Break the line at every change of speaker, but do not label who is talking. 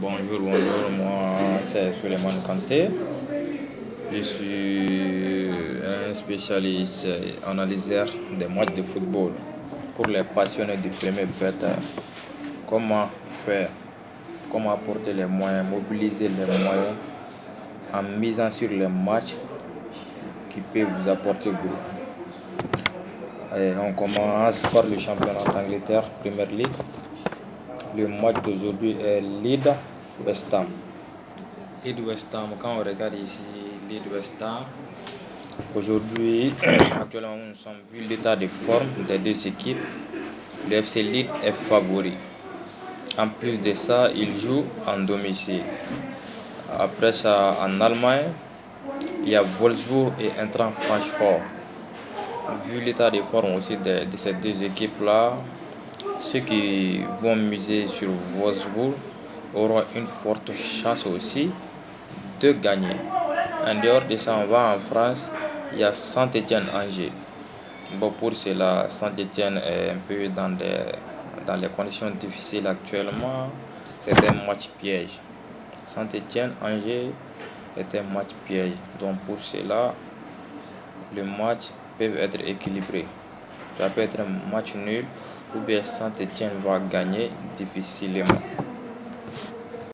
Bonjour, moi c'est Souleymane Kanté. Je suis un spécialiste analyseur des matchs de football. Pour les passionnés du premier but, comment faire, comment apporter les moyens, mobiliser les moyens en misant sur les matchs qui peuvent vous apporter gros. Et on commence par le championnat d'Angleterre, Premier League. Le match d'aujourd'hui est Leeds-West Ham. Leeds-West Ham, quand on regarde ici, Leeds-West Ham, aujourd'hui, actuellement, nous sommes vu l'état de forme des deux équipes. Le FC Leeds est favori. En plus de ça, il joue en domicile. Après ça, en Allemagne, il y a Wolfsburg et Eintracht Francfort. Vu l'état de forme aussi de ces deux équipes-là, ceux qui vont miser sur Wolfsburg auront une forte chance aussi de gagner. En dehors de ça, on va en France, il y a Saint-Étienne-Angers. Pour cela, Saint-Étienne est un peu dans les conditions difficiles actuellement. C'est un match piège. Saint-Étienne-Angers est un match piège. Donc pour cela, le match peut être équilibré. Ça peut être un match nul ou bien Saint-Étienne va gagner difficilement.